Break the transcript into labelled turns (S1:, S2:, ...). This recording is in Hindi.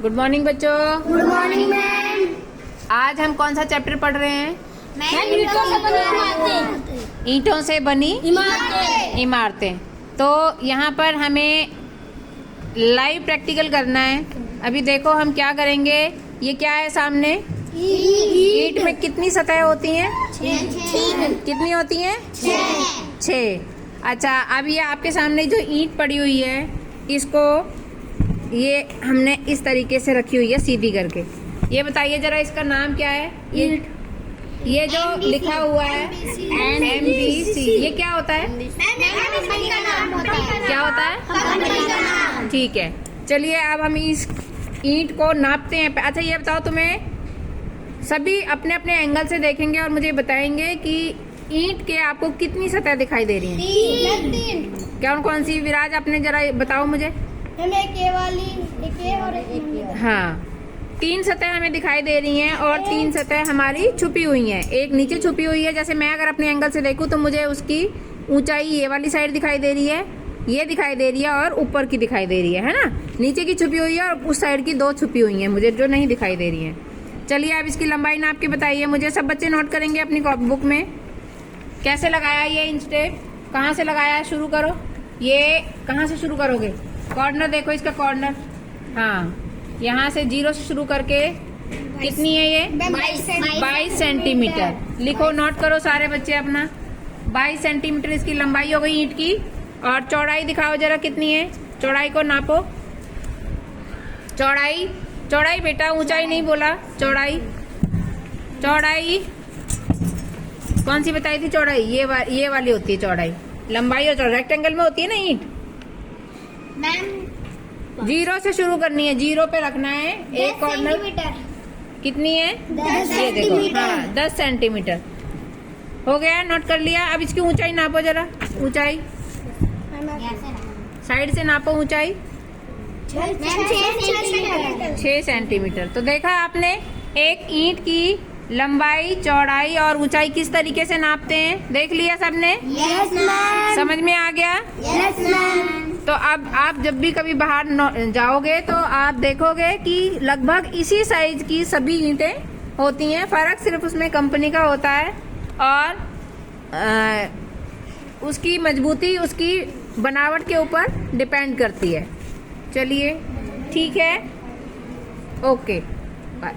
S1: गुड मॉर्निंग बच्चों।
S2: Good morning ma'am.
S1: आज हम कौन सा चैप्टर पढ़ रहे हैं? ईंटों से बनी इमारतें। तो यहाँ पर हमें लाइव प्रैक्टिकल करना है। अभी देखो हम क्या करेंगे। ये क्या है सामने? ईंट में कितनी सतह होती हैं? कितनी होती हैं? 6। अच्छा, अब ये आपके सामने जो ईंट पड़ी हुई है, इसको ये हमने इस तरीके से रखी हुई है सीधी करके। ये बताइए जरा इसका नाम क्या है? ये जो लिखा हुआ है MBC, ये क्या होता है? क्या होता है? ठीक है, चलिए अब हम इस ईंट को नापते हैं। अच्छा ये बताओ, तुम्हें सभी अपने अपने एंगल से देखेंगे और मुझे बताएंगे कि ईंट के आपको कितनी सतह दिखाई दे रही है?
S2: 3।
S1: कौन कौन सी? विराज अपने जरा बताओ मुझे।
S2: एक ए वाली, एक ए और एक बी।
S1: हाँ, 3 सतह हमें दिखाई दे रही हैं और 3 सतह हमारी छुपी हुई हैं। एक नीचे छुपी हुई है, जैसे मैं अगर अपने एंगल से देखूं तो मुझे उसकी ऊंचाई ये वाली साइड दिखाई दे रही है, ये दिखाई दे रही है और ऊपर की दिखाई दे रही है ना। नीचे की छुपी हुई है और उस साइड की 2 छुपी हुई हैं मुझे, जो नहीं दिखाई दे रही हैं। चलिए अब इसकी लंबाई नाप के बताइए मुझे। सब बच्चे नोट करेंगे अपनी कॉपी बुक में। कैसे लगाया ये इंच टेप? कहाँ से लगाया? शुरू करो। ये कहाँ से शुरू करोगे? कॉर्नर देखो इसका, कॉर्नर। हाँ, यहाँ से 0 से शुरू करके कितनी है ये? 22 सेंटीमीटर। लिखो, नोट करो सारे बच्चे अपना। 22 सेंटीमीटर इसकी लंबाई हो गई ईंट की। और चौड़ाई दिखाओ जरा कितनी है? चौड़ाई को नापो। चौड़ाई, चौड़ाई बेटा, ऊंचाई नहीं बोला। चौड़ाई, चौड़ाई कौन सी बताई थी? चौड़ाई ये वाली होती है चौड़ाई। लंबाई और चौड़ाई रेक्टेंगल में होती है ना ईंट। 0 से शुरू करनी है, 0 पे रखना है एक कॉर्नर। कितनी है?
S2: 10
S1: ये देखो,
S2: सेंटीमीटर।
S1: हाँ 10 सेंटीमीटर हो गया, नोट कर लिया। अब इसकी ऊंचाई नापो जरा। ऊंचाई साइड से नापो, ऊंचाई 6 सेंटीमीटर। तो देखा आपने, एक ईंट की लंबाई, चौड़ाई और ऊंचाई किस तरीके से नापते हैं, देख लिया सबने?
S2: Yes ma'am.
S1: समझ में आ गया?
S2: Yes ma'am.
S1: तो अब आप जब भी कभी बाहर जाओगे तो आप देखोगे कि लगभग इसी साइज की सभी ईंटें होती हैं। फर्क सिर्फ उसमें कंपनी का होता है और उसकी मजबूती उसकी बनावट के ऊपर डिपेंड करती है। चलिए ठीक है, ओके, बाय।